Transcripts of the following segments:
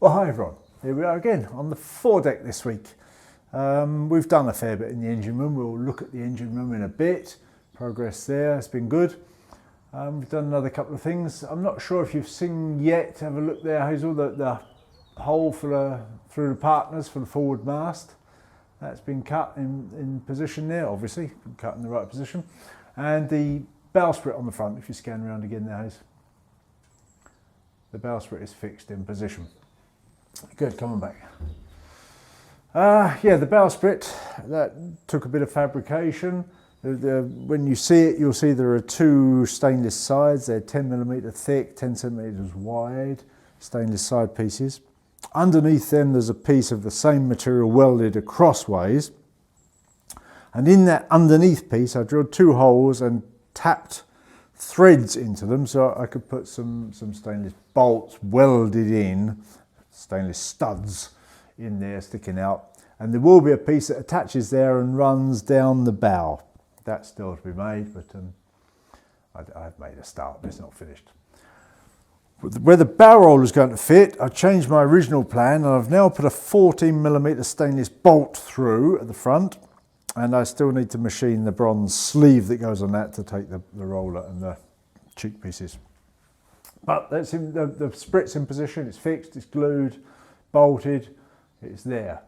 Well, hi everyone, here we are again on the foredeck this week. We've done a fair bit in the engine room. We'll look at the engine room in a bit. Progress there, it's been good. We've done another couple of things. I'm not sure if you've seen yet, have a look there Hazel, the hole for through the partners for the forward mast. That's been cut in position there, obviously, cut in the right position. And the bowsprit on the front, if you scan around again there Hazel. The bowsprit is fixed in position. Good, come on back. Yeah, the bowsprit, that took a bit of fabrication. When you see it, you'll see there are two stainless sides. They're 10mm thick, 10cm wide, stainless side pieces. Underneath them, there's a piece of the same material welded across ways. And in that underneath piece, I drilled two holes and tapped threads into them so I could put some stainless bolts welded in, stainless studs in there sticking out, and there will be a piece that attaches there and runs down the bow. That's still to be made, but I've made a start, but it's not finished. Where the bow roller is going to fit, I changed my original plan and I've now put a 14mm stainless bolt through at the front, and I still need to machine the bronze sleeve that goes on that to take the roller and the cheek pieces. But that's the sprit's in position, it's fixed, it's glued, bolted, it's there.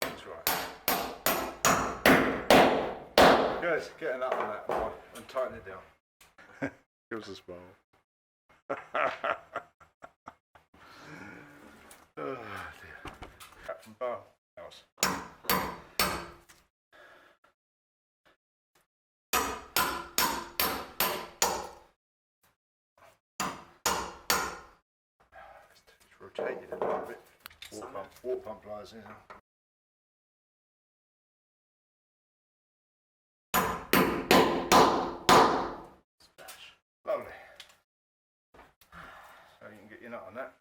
That's right. Yes, get an up on that one and tighten it down. Give us a smile. Oh dear. Captain Bar House. It's rotated a little bit. Water pump pliers here. Lovely. So you can get your nut on that.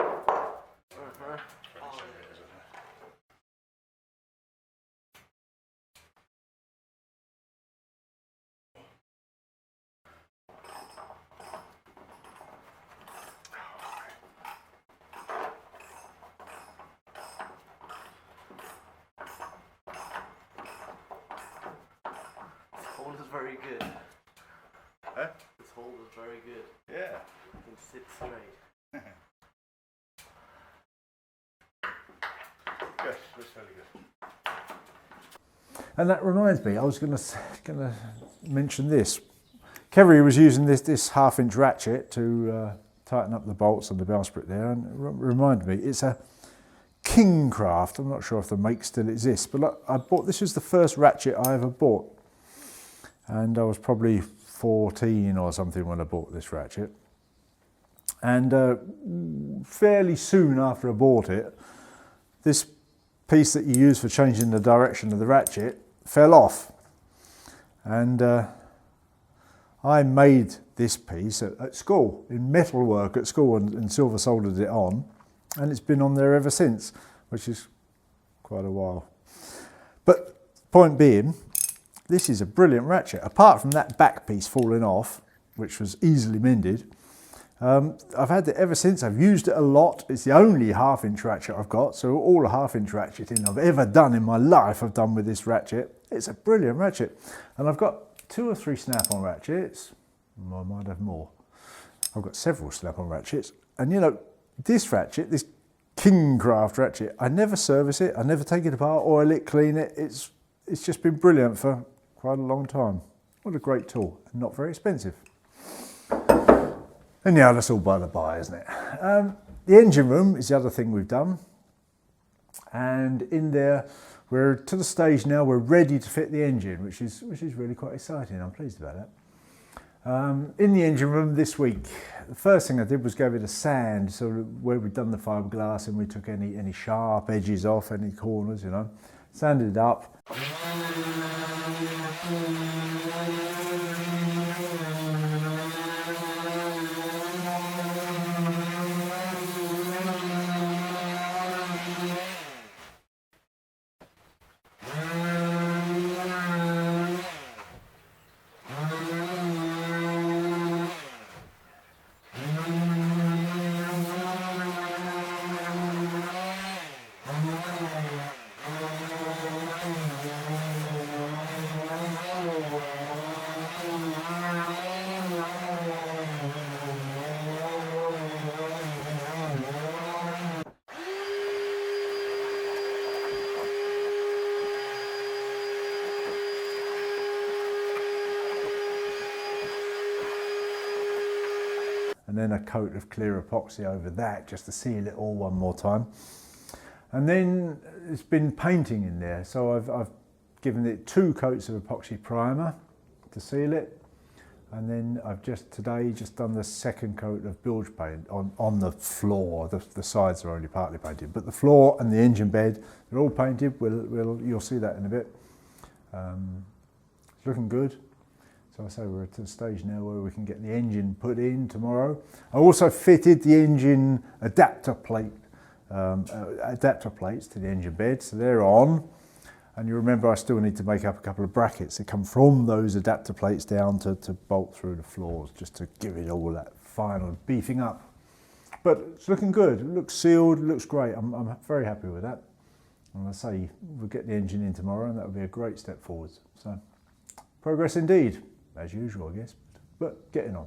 This hold is very good. Huh? This hold is very good. Yeah. You can sit straight. Yes, that's very good. And that reminds me, I was going to mention this. Kerry was using this half-inch ratchet to tighten up the bolts on the bowsprit there, and it reminded me, it's a Kingcraft. I'm not sure if the make still exists, but I bought, this was the first ratchet I ever bought, and I was probably 14 or something when I bought this ratchet. And fairly soon after I bought it, this piece that you use for changing the direction of the ratchet fell off. And I made this piece at school, in metalwork at school, and silver soldered it on, and it's been on there ever since, which is quite a while. But point being, this is a brilliant ratchet. Apart from that back piece falling off, which was easily mended, I've had it ever since. I've used it a lot. It's the only half-inch ratchet I've got, so all the half-inch ratcheting I've ever done in my life I've done with this ratchet. It's a brilliant ratchet. And I've got 2 or 3 snap-on ratchets. I might have more. I've got several snap-on ratchets. And you know, this ratchet, this Kingcraft ratchet, I never service it, I never take it apart, oil it, clean it. It's just been brilliant for quite a long time. What a great tool, and not very expensive. And yeah, that's all by the by, isn't it? The engine room is the other thing we've done. And in there, we're to the stage now, we're ready to fit the engine, which is really quite exciting. I'm pleased about that. In the engine room this week, the first thing I did was give it a sand, so where we'd done the fiberglass and we took any sharp edges off, any corners, you know, sanded it up. And then a coat of clear epoxy over that just to seal it all one more time. And then it's been painting in there, so I've given it 2 coats of epoxy primer to seal it, and then I've today done the 2nd coat of bilge paint on the floor. The sides are only partly painted, but the floor and the engine bed, they're all painted. You'll see that in a bit. It's looking good. So I say we're at the stage now where we can get the engine put in tomorrow. I also fitted the engine adapter plates to the engine bed, so they're on. And you remember I still need to make up a couple of brackets that come from those adapter plates down to bolt through the floors, just to give it all that final beefing up. But it's looking good. It looks sealed. It looks great. I'm very happy with that. And I say we'll get the engine in tomorrow, and that will be a great step forwards. So progress indeed. As usual, I guess, but getting on.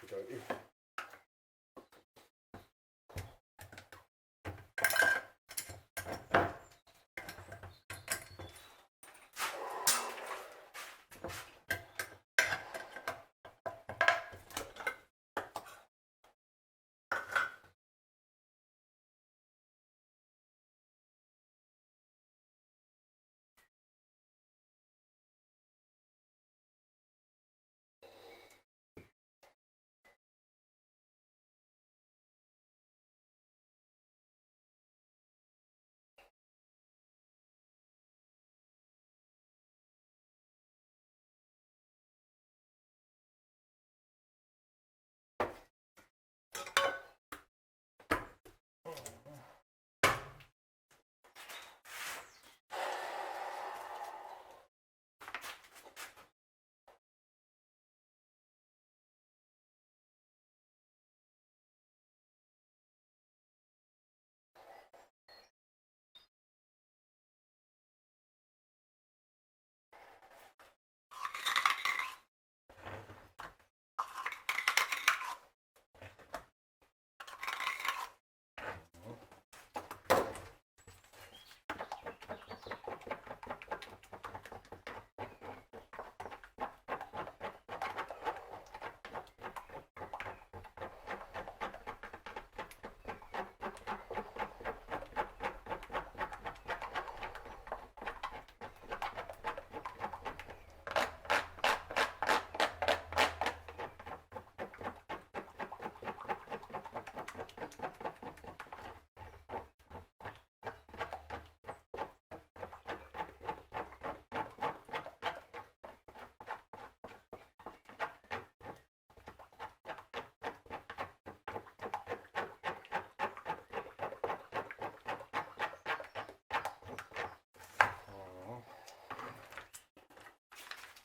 dokey.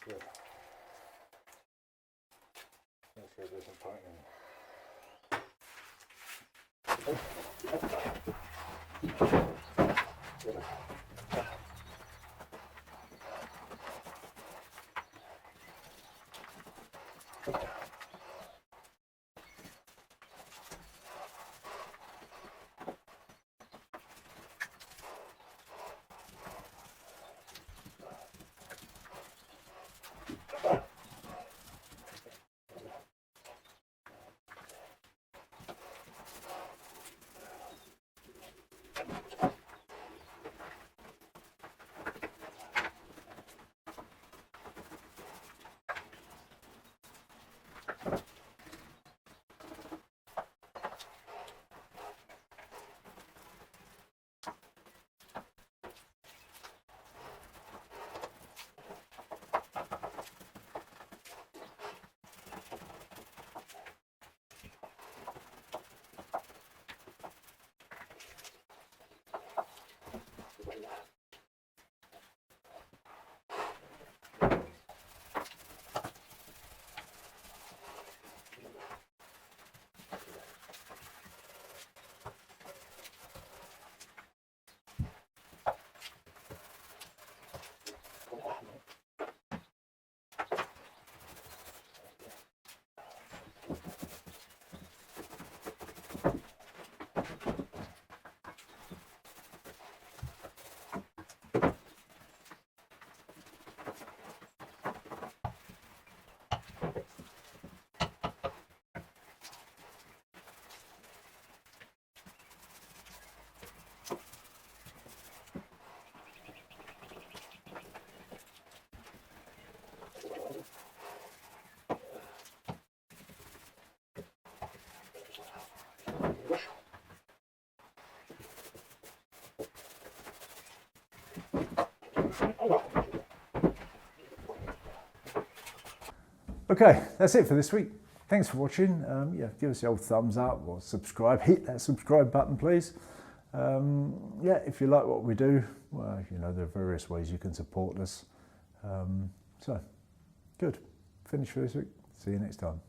Good. Let's go do some tightening. Okay, that's it for this week. Thanks for watching. Yeah, give us the old thumbs up or subscribe. Hit that subscribe button, please. Yeah, if you like what we do, well, you know, there are various ways you can support us. So, good. Finish for this week. See you next time.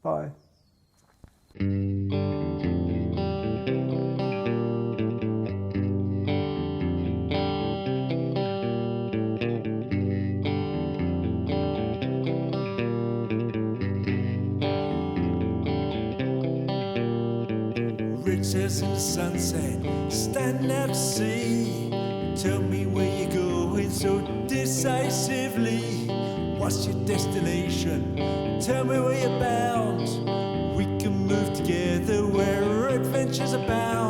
Bye. sails in the sunset, standing out to sea. Tell me where you're going so decisively. What's your destination? Tell me where you're bound. We can move together where adventures abound.